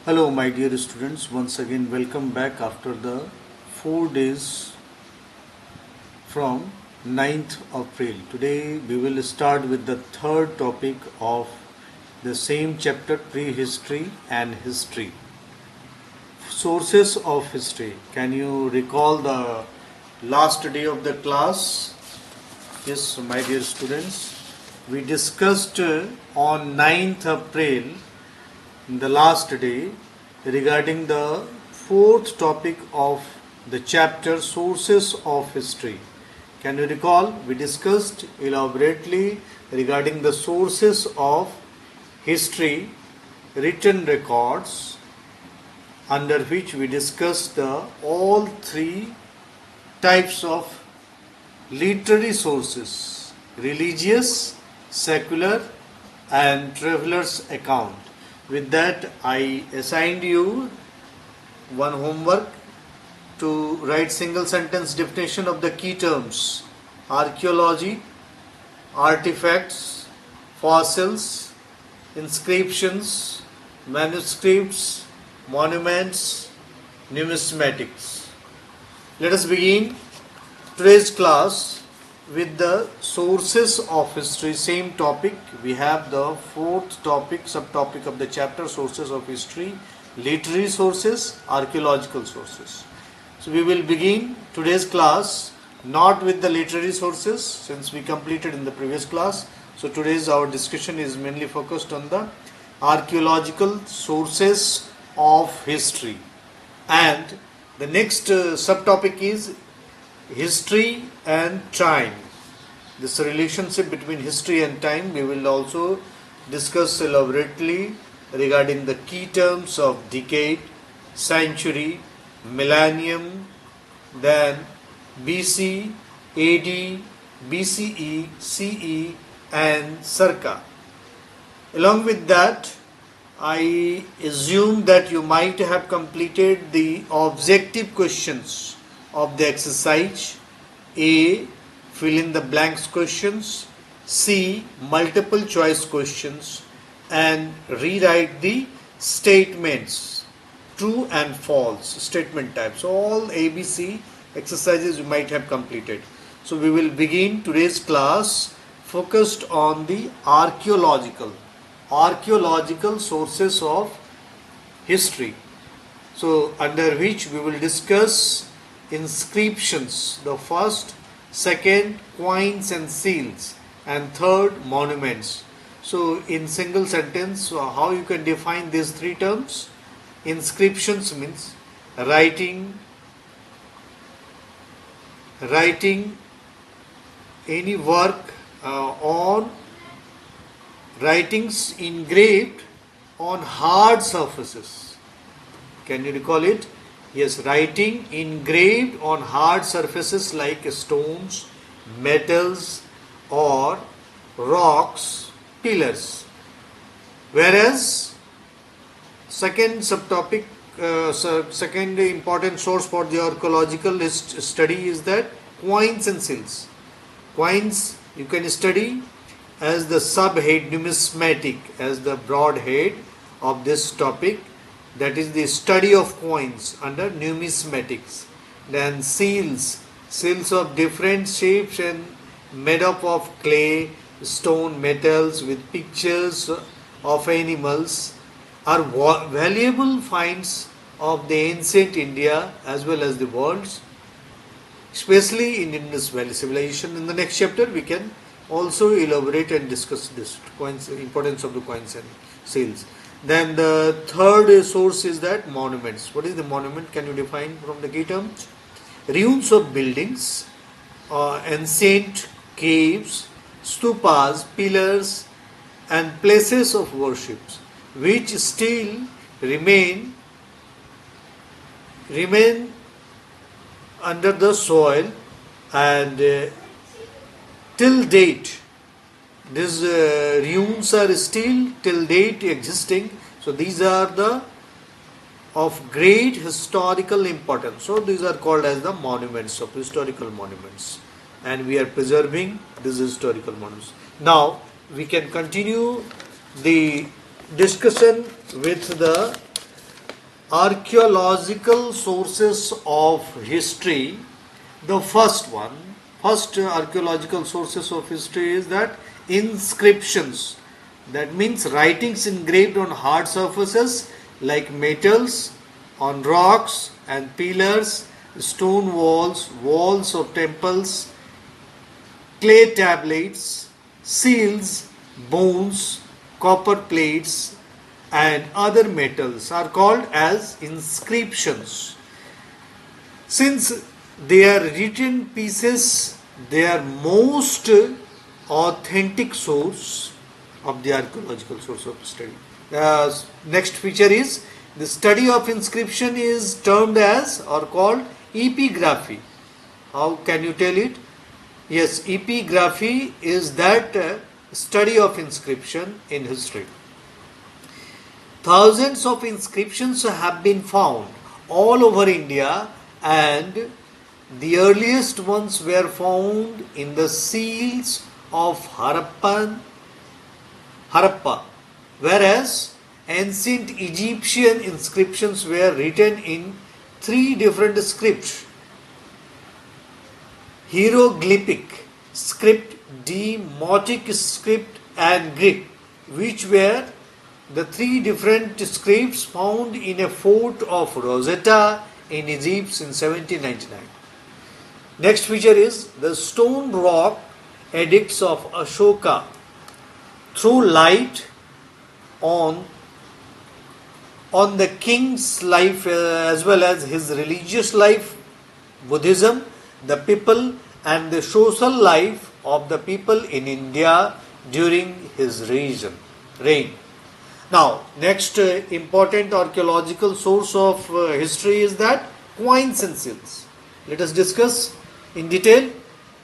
Hello, my dear students. Once again, welcome back after the 4 days from 9th April. Today, we will start with the third topic of the same chapter, Prehistory and History. Sources of history. Can you recall the last day of the class? Yes, my dear students. We discussed on 9th April, the last day, regarding the fourth topic of the chapter Sources of History. Can you recall? We discussed elaborately regarding the sources of history, written records, under which we discussed all three types of literary sources: religious, secular, and traveler's account. With that, I assigned you one homework to write single sentence definition of the key terms: archaeology, artifacts, fossils, inscriptions, manuscripts, monuments, numismatics. Let us begin today's class with the sources of history. Same topic. We have the fourth topic, subtopic of the chapter, sources of history: literary sources, archaeological sources. So we will begin today's class not with the literary sources, since we completed in the previous class. So today's our discussion is mainly focused on the archaeological sources of history. And the next subtopic is history and time. This relationship between history and time we will also discuss elaborately regarding the key terms of decade, century, millennium, then BC, AD, BCE, CE, and Circa. Along with that, I assume that you might have completed the objective questions of the exercise. A. Fill in the blanks questions. C. Multiple choice questions. And rewrite the statements, true and false statement types. So all ABC exercises you might have completed. So we will begin today's class focused on the archaeological sources of history. So under which we will discuss inscriptions, the first, second, coins and seals, and third, monuments. So in single sentence, how you can define these three terms? Inscriptions means writing any work on writings engraved on hard surfaces. Can you recall it? Yes, writing engraved on hard surfaces like stones, metals, or rocks, pillars. Whereas second subtopic, second important source for the archaeological study is that coins and seals. Coins you can study as the subhead, numismatic, as the broad head of this topic. That is the study of coins under numismatics. Then seals of different shapes and made up of clay, stone, metals with pictures of animals are valuable finds of the ancient India as well as the world, especially in Indus Valley civilization. In the next chapter we can also elaborate and discuss this coins, importance of the coins and seals. Then the third source is that monuments. What is the monument? Can you define from the key terms? Ruins of buildings, ancient caves, stupas, pillars, and places of worship which still remain under the soil, and till date these ruins are still till date existing. So these are the of great historical importance. So these are called as the monuments, of historical monuments, and we are preserving these historical monuments. Now we can continue the discussion with the archaeological sources of history. The first archaeological sources of history is that inscriptions. That means writings engraved on hard surfaces like metals, on rocks and pillars, stone walls, walls of temples, clay tablets, seals, bones, copper plates, and other metals are called as inscriptions. Since they are written pieces, they are most authentic source of the archaeological source of study. Next feature is the study of inscription is termed as or called epigraphy. How can you tell it? Yes, epigraphy is that study of inscription in history. Thousands of inscriptions have been found all over India, and the earliest ones were found in the seals of Harappa, whereas ancient Egyptian inscriptions were written in three different scripts: hieroglyphic script, demotic script, and Greek, which were the three different scripts found in a fort of Rosetta in Egypt in 1799. Next feature is the stone rock edicts of Ashoka. Throw light on the king's life as well as his religious life, Buddhism, the people, and the social life of the people in India during his reign. Now, next important archaeological source of history is that coins and seals. Let us discuss in detail.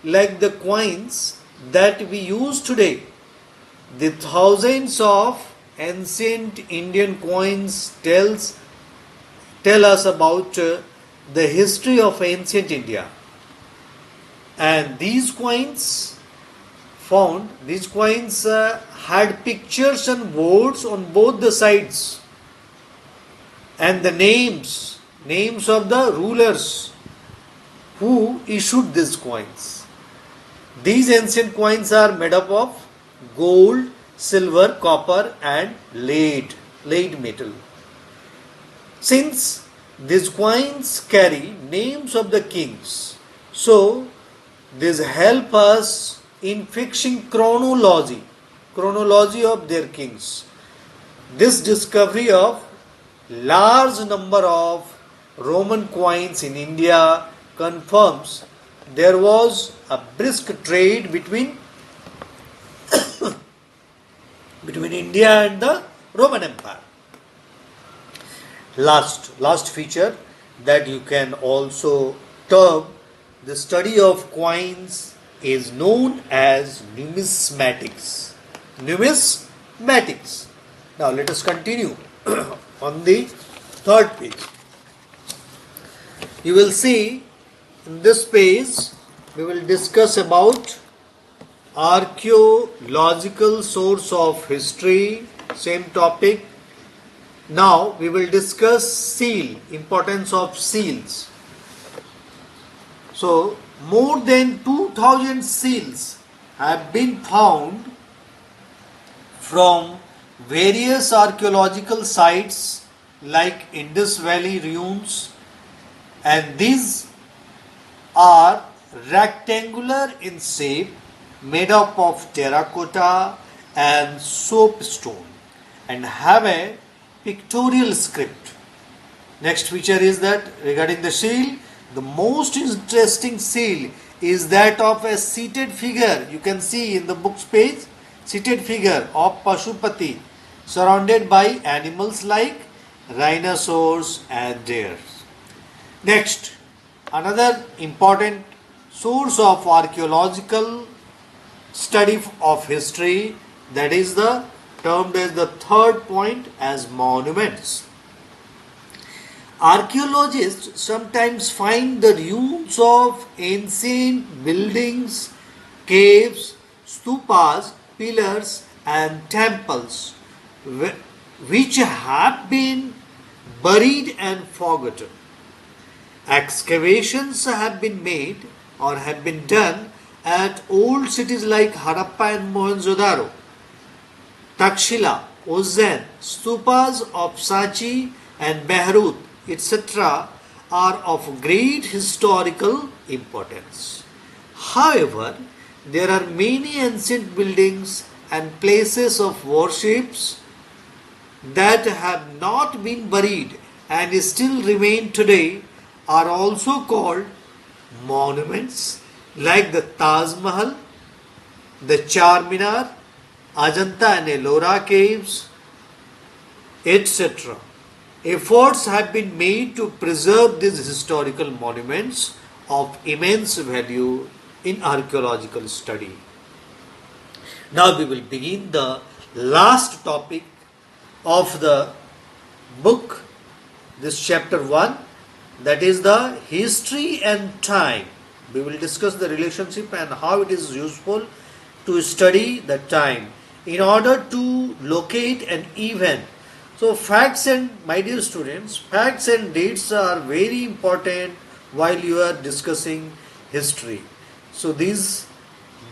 Like the coins that we use today, the thousands of ancient Indian coins tell us about the history of ancient India. And these coins had pictures and words on both the sides, and the names of the rulers who issued these coins. These ancient coins are made up of gold, silver, copper, and lead metal. Since these coins carry names of the kings, so these help us in fixing chronology of their kings. This discovery of large number of Roman coins in India confirms there was a brisk trade between India and the Roman Empire. Last feature that you can also term the study of coins is known as numismatics. Numismatics. Now let us continue on the third page. You will see in this page we will discuss about archaeological source of history, same topic. Now we will discuss seal, importance of seals. So more than 2000 seals have been found from various archaeological sites like Indus Valley ruins, and these are rectangular in shape, made up of terracotta and soapstone, and have a pictorial script. Next feature is that regarding the seal, the most interesting seal is that of a seated figure. You can see in the book's page, seated figure of Pashupati surrounded by animals like rhinoceros and deer. Next, another important source of archaeological study of history, that is the termed as the third point as monuments. Archaeologists sometimes find the ruins of ancient buildings, caves, stupas, pillars and temples which have been buried and forgotten. Excavations have been made or have been done at old cities like Harappa and Mohenjo-daro, Takshila, Ujjain, stupas of Sachi and Behrut, etc., are of great historical importance. However, there are many ancient buildings and places of worships that have not been buried and still remain today are also called monuments, like the Taj Mahal, the Charminar, Ajanta and Ellora caves, etc. Efforts have been made to preserve these historical monuments of immense value in archaeological study. Now we will begin the last topic of the book, this chapter 1, that is the history and time. We will discuss the relationship and how it is useful to study the time in order to locate an event. So facts and, my dear students, facts and dates are very important while you are discussing history. So these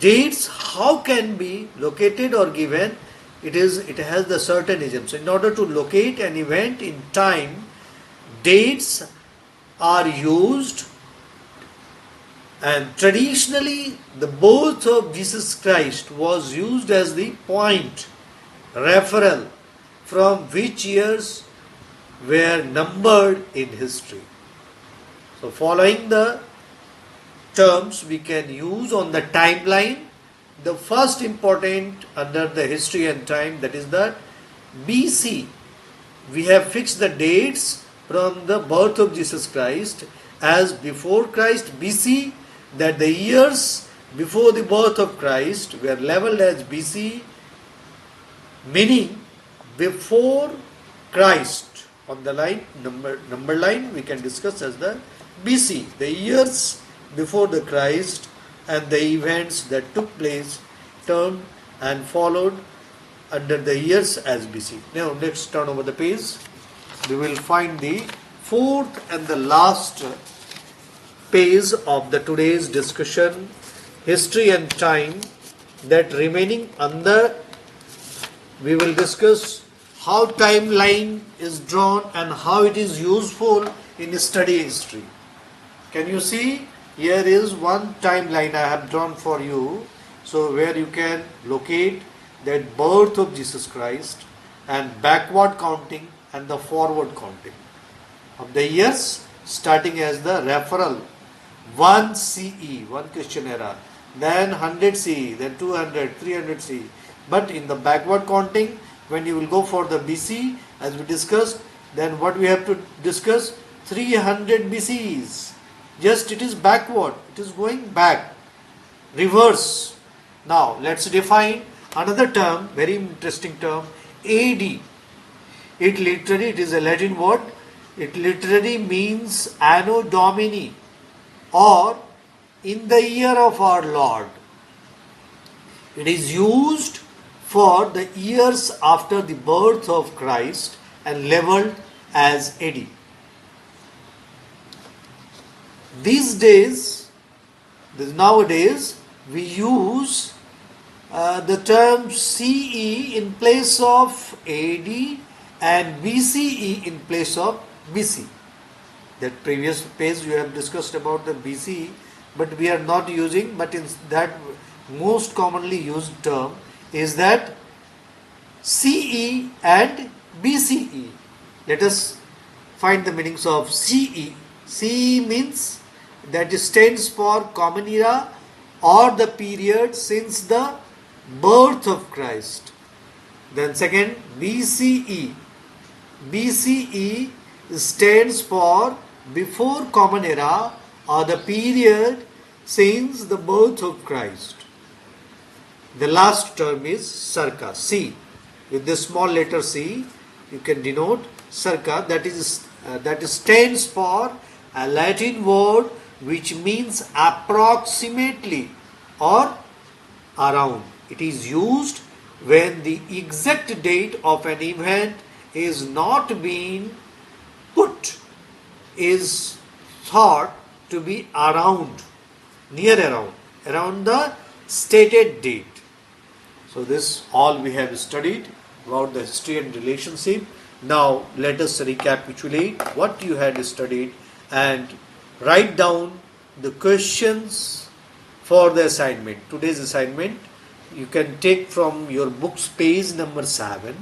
dates, how can be located or given? It has the certainism. So in order to locate an event in time, dates are used, and traditionally the birth of Jesus Christ was used as the point, referral, from which years were numbered in history. So following the terms we can use on the timeline, the first important under the history and time, that is the BC. We have fixed the dates from the birth of Jesus Christ as before Christ, BC, that the years before the birth of Christ were labeled as BC, meaning before Christ. On the line, number line, we can discuss as the BC, the years before the Christ and the events that took place, turned and followed under the years as BC. Now let's turn over the page. We will find the fourth and the last page of the today's discussion, history and time, that remaining under we will discuss how timeline is drawn and how it is useful in study history. Can you see? Here is one timeline I have drawn for you. So where you can locate that birth of Jesus Christ and backward counting and the forward counting of the years, starting as the referral 1 CE, 1 Christian era, then 100 CE, then 200, 300 CE. But in the backward counting, when you will go for the BC, as we discussed, then what we have to discuss? 300 BCs. Just it is backward, it is going back, reverse. Now let's define another term, very interesting term, AD. It is a Latin word. It literally means Anno Domini, or in the year of our Lord. It is used for the years after the birth of Christ and labeled as AD. Nowadays, we use the term CE in place of AD and BCE in place of BC. That previous page you have discussed about the BC, but we are not using, but in that most commonly used term is that CE and BCE. Let us find the meanings of CE. CE means that stands for common era or the period since the birth of Christ. Then second, BCE. BCE stands for before common era or the period since the birth of Christ. The last term is circa, C. With the small letter C, you can denote circa, that stands for a Latin word which means approximately or around. It is used when the exact date of an event is not being put is thought to be around, near around the stated date. So this all we have studied about the history and relationship. Now let us recapitulate what you had studied and write down the questions for the assignment. Today's assignment you can take from your book's page number 7,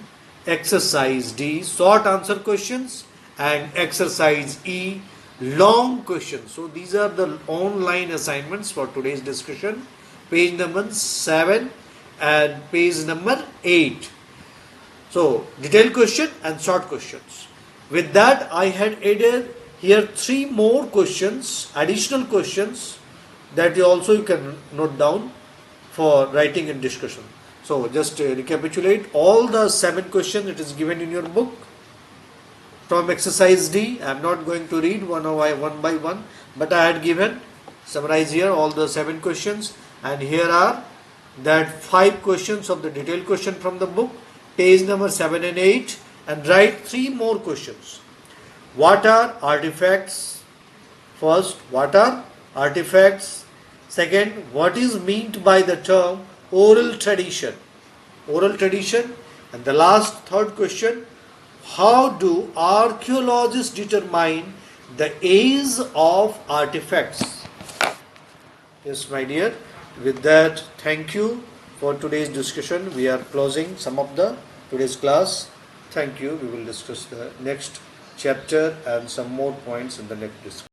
exercise D, short answer questions, and exercise E, long questions. So these are the online assignments for today's discussion, page number 7 and page number 8. So detailed question and short questions. With that, I had added here 3 more questions, additional questions that you can note down for writing and discussion. So just recapitulate all the 7 questions it is given in your book from exercise D. I am not going to read one by one, but I had given, summarize here all the 7 questions, and here are that 5 questions of the detailed question from the book, page number 7 and 8, and write 3 more questions. What are artifacts? First, what are artifacts? Second, what is meant by the term oral tradition? Oral tradition. And the last, third question, how do archaeologists determine the age of artifacts? Yes, my dear. With that, thank you for today's discussion. We are closing some of the today's class. Thank you. We will discuss the next chapter and some more points in the next discussion.